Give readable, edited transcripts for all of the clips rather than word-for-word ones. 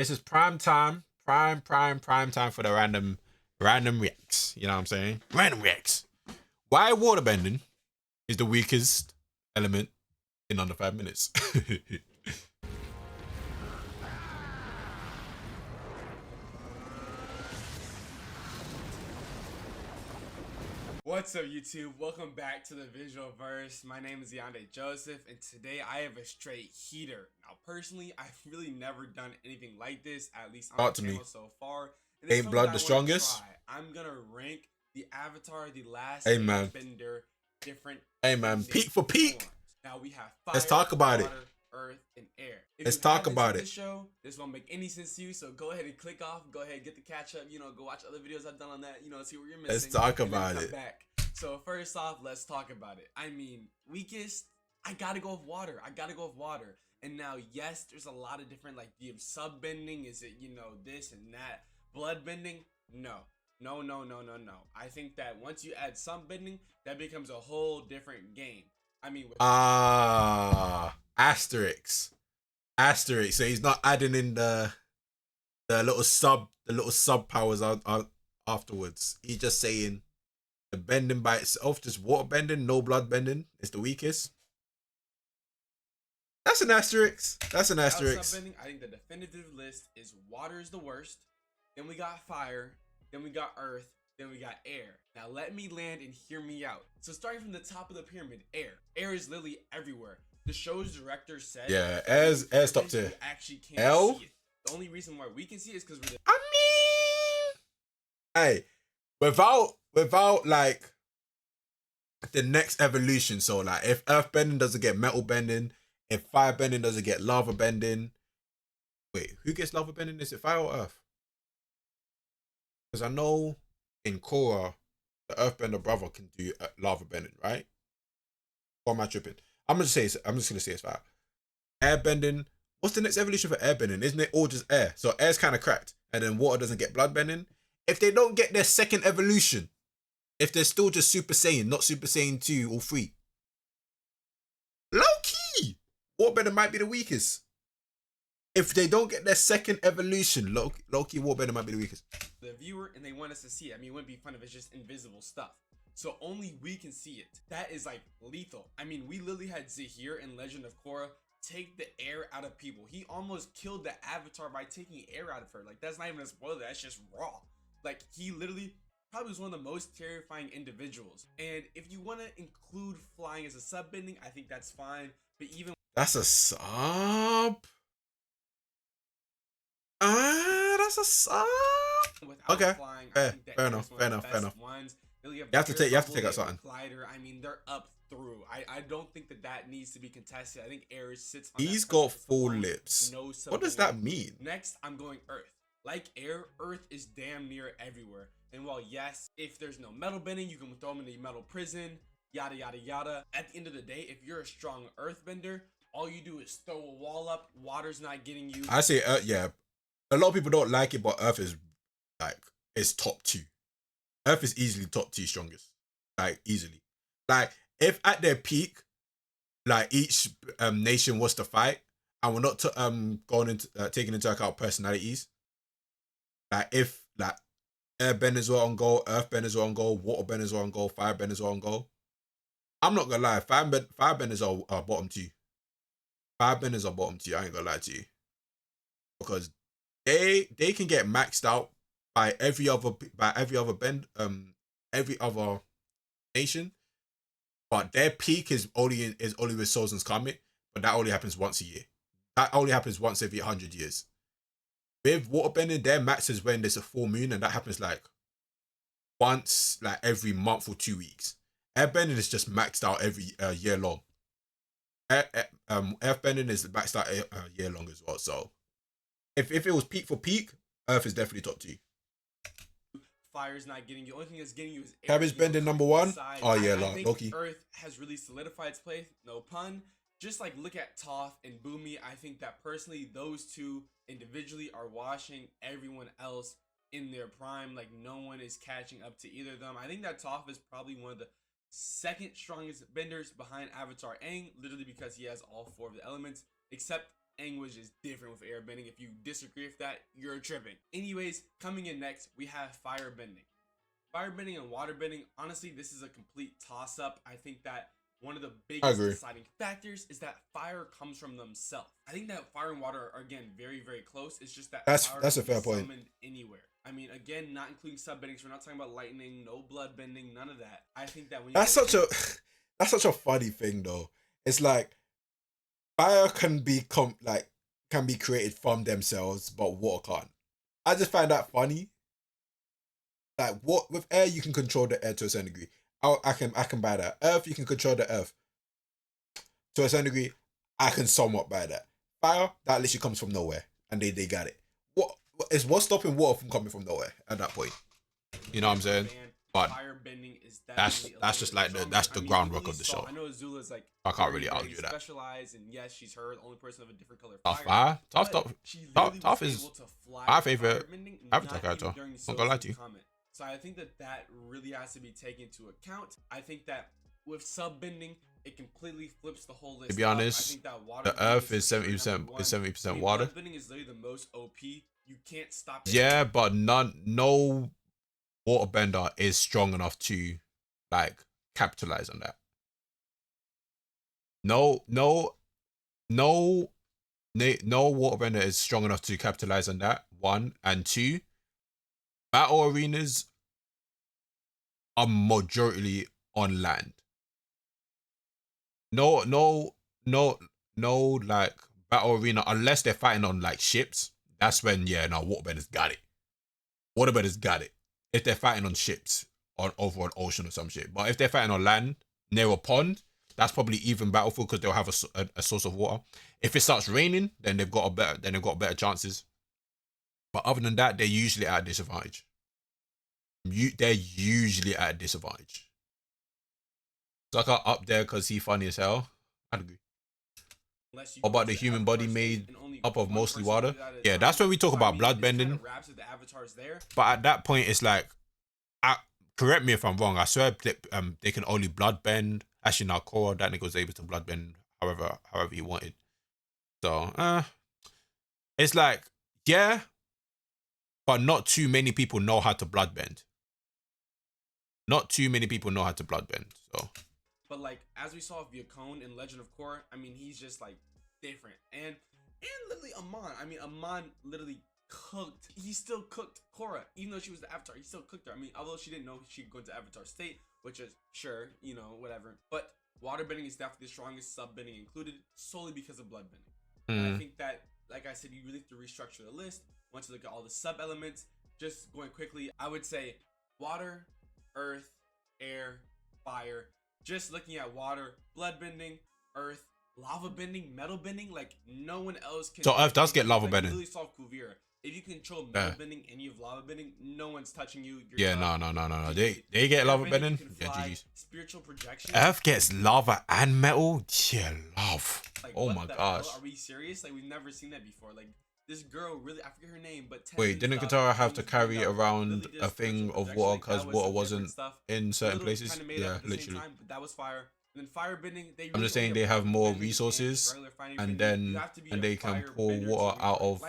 This is prime time, prime time for the random reacts. You know what I'm saying? Random reacts. Why waterbending is the weakest element in under 5 minutes? What's up, YouTube? Welcome back to the Visual Verse. My name is Yonde Joseph, and today I have a straight heater. Now, personally, I've really never done anything like this, at least on Talk the to me. channel so far. And it's Ain't something that blood I the want to strongest? try. I'm gonna rank the Avatar, the Last Hey man. Airbender, different Hey man. bending Peak for peak. forms. Now we have Let's fire, talk about it. water, earth, and air. If Let's you talk haven't about seen it. this show, this won't make any sense to you, so go ahead and click off. Go ahead, get the catch up. Go watch other videos I've done on that. See what you're missing. Let's talk and then about come it. back. So first off, let's talk about it. I mean, weakest, I gotta go with water. And now, yes, there's a lot of different, like, the sub bending. Is it, this and that? Blood bending? No. No, no, no, no, no. I think that once you add some bending, that becomes a whole different game. I mean, Asterisk. Asterisk. So he's not adding in the little sub powers out afterwards. He's just saying the bending by itself, just water bending, no blood bending, is the weakest. That's an asterisk. That's an asterisk. sub bending, I think the definitive list is water is the worst. Then we got fire. Then we got earth. Then we got air. Now let me land and hear me out. So starting from the top of the pyramid, air. Air is literally everywhere. The show's director said, Yeah, air's top tier. You actually can't L? see it. The only reason why we can see it is because we're I mean, hey, without like the next evolution. So like, if earth bending doesn't get metal bending, if fire bending doesn't get lava bending, wait, who gets lava bending? Is it fire or earth? Because I know in Korra, the earthbender brother can do lava bending, right? Or am I tripping? I'm just gonna say it's fire. Air bending. What's the next evolution for air bending? Isn't it all just air? So air's kind of cracked, and then water doesn't get blood bending. If they don't get their second evolution, if they're still just Super Saiyan, not Super Saiyan 2 or 3, low key, waterbender might be the weakest. If they don't get their second evolution, low key, waterbender might be the weakest. The viewer, and they want us to see it. I mean, it wouldn't be fun if it's just invisible stuff. So only we can see it. That is like lethal. I mean, we literally had Zahir in Legend of Korra take the air out of people. He almost killed the Avatar by taking air out of her. Like, that's not even a spoiler. That's just raw. Like, he literally probably was one of the most terrifying individuals. And if you want to include flying as a sub bending, I think that's fine. But even that's a sub. That's a sub. Okay. flying, Fair enough. Ones. You have to take out something. Glider. I mean, they're up through. I don't think that needs to be contested. I think air sits on He's got full lips. No, what does that mean? Next, I'm going earth. Like air, earth is damn near everywhere. And while yes, if there's no metal bending, you can throw them in the metal prison, yada yada yada. At the end of the day, if you're a strong earthbender, all you do is throw a wall up. Water's not getting you. I say yeah. A lot of people don't like it, but earth is like, it's top 2. Earth is easily top 2 strongest. Like, easily. Like, if at their peak, like, each nation was to fight, and we're not taking into account personalities, like, if, like, airbenders were on goal, earthbenders were on goal, waterbenders were on goal, firebenders were on goal, I'm not gonna lie, firebenders are bottom 2. Firebenders are bottom 2, I ain't gonna lie to you. Because they can get maxed out by every other nation, but their peak is only with Sozin's Comet, but that only happens once a year. That only happens once every 100 years. With waterbending, their max is when there's a full moon, and that happens like once, like every month or 2 weeks. Airbending is just maxed out every year long. Earthbending is maxed out year long as well. So if it was peak for peak, Earth is definitely top 2. Fire's not getting you. The only thing that's getting you is air. Cabbage bending number 1. Oh yeah, I think Loki. Earth has really solidified its place. No pun. Just like look at Toph and Boomy. I think that personally, those two individually are washing everyone else in their prime. Like, no one is catching up to either of them. I think that Toph is probably one of the second strongest benders behind Avatar Aang, literally because he has all 4 of the elements, except Aang was just different with airbending. If you disagree with that, you're tripping. Anyways, coming in next, we have firebending. Firebending and waterbending, honestly, this is a complete toss-up. I think that one of the biggest deciding factors is that fire comes from themselves. I think that fire and water are, again, very, very close. It's just that fire that's a can be fair point. summoned anywhere. I mean, again, not including subbendings. We're not talking about lightning, no blood bending, none of that. I think that when you that's such a funny thing though. It's like fire can be can be created from themselves, but water can't. I just find that funny. Like what with air, you can control the air to a certain degree. I can buy that. Earth, you can control the earth to a certain degree. I can somewhat buy that. Fire, that literally comes from nowhere, and they got it. What's stopping water from coming from nowhere at that point? You know what I'm saying? But firebending is that's just like that's the groundwork of the show. I know Azula's like I can't really argue that. Specialized, and yes, she's her the only person of a different color. Tough is my favorite Avatar character. I'm not gonna lie to you. So I think that really has to be taken into account. I think that with subbending, it completely flips the whole list. To be honest, the Earth is 70% water. Subbending is literally the most OP. You can't stop it. Yeah, but no waterbender is strong enough to like capitalize on that. No waterbender is strong enough to capitalize on that. One and two, battle arenas are majority on land. No, like battle arena unless they're fighting on like ships. That's when waterbenders got it. Waterbenders got it. If they're fighting on ships over an ocean or some shit. But if they're fighting on land near a pond, that's probably even battlefield because they'll have a source of water. If it starts raining, then they've got better chances. But other than that, they're usually at a disadvantage. They're usually at a disadvantage. Sucker up there because he's funny as hell. I'd agree. What about the human body made up of mostly water? Yeah, that's when we talk about bloodbending. But at that point, it's like, correct me if I'm wrong. I swear they can only bloodbend. Actually, now Korra, that nigga was able to bloodbend however he wanted. So, it's like, yeah, but not too many people know how to bloodbend. Not too many people know how to bloodbend. So. But like as we saw with Yukon in Legend of Korra, I mean he's just like different. And literally Amon literally cooked. He still cooked Korra, even though she was the Avatar. He still cooked her. I mean, although she didn't know she could go into Avatar state, which is sure, whatever. But waterbending is definitely the strongest, subbending included, solely because of bloodbending. And I think that, like I said, you really have to restructure the list. Once you look at all the sub elements, just going quickly, I would say water, earth, air, fire. Just looking at water, bloodbending, earth, lava bending, metal bending, like no one else can. So earth does get lava bending. Literally solve Kuvira. If you control metal bending and you have lava bending, no one's touching you. No. They get lava bending. Yeah, GG's. Spiritual projection. Earth gets lava and metal. Yeah, love. Like, oh my gosh. Hell? Are we serious? Like we've never seen that before. Like this girl really, I forget her name, but wait, didn't Katara have to carry around a thing of water because water wasn't in certain places? Yeah, literally. But that was fire. And then firebending, I'm just saying they have more resources, and they can pour water out of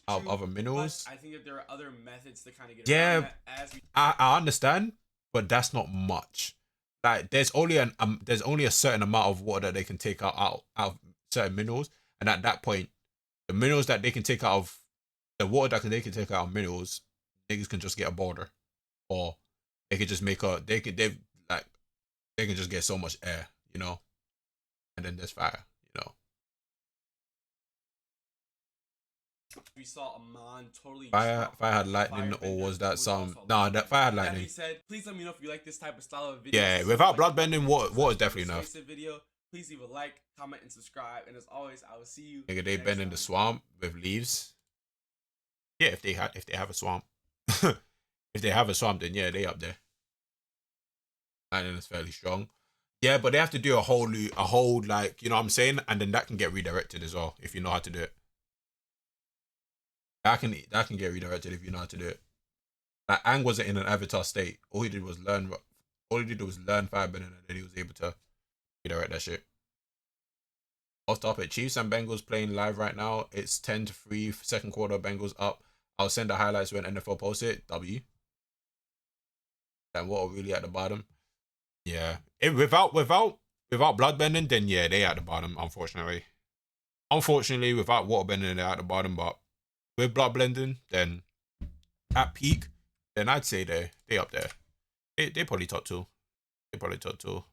other minerals. I think that there are other methods to kind of get around that. I understand, but that's not much. Like there's only a certain amount of water that they can take out of certain minerals, and at that point, the minerals that they can take out of the water they can take out of minerals, niggas can just get a border, or they could just make they can just get so much air, and then there's fire, We saw Amon totally. Fire had lightning, or was that some? Nah, that fire had lightning. That being said, please let me know if you like this type of style of video. Yeah, without bloodbending, water is definitely enough. Video. Please leave a like, comment, and subscribe. And as always, I will see you. Nigga, they bend in the swamp with leaves. Yeah, if they have a swamp. If they have a swamp, then yeah, they up there. And it's fairly strong. Yeah, but they have to do a whole like, you know what I'm saying? And then that can get redirected as well, if you know how to do it. That can get redirected if you know how to do it. Like Aang wasn't in an Avatar state. All he did was learn firebending, and then he was able to redirect that shit. I'll stop it. Chiefs and Bengals playing live right now. It's 10-3, second quarter, Bengals up. I'll send the highlights when NFL posts it. W. And what are really at the bottom? Yeah. Without bloodbending, then yeah, they at the bottom, unfortunately. Unfortunately, without waterbending, they're at the bottom, but with blood blending, then at peak, then I'd say they up there. They probably top two. They probably top two.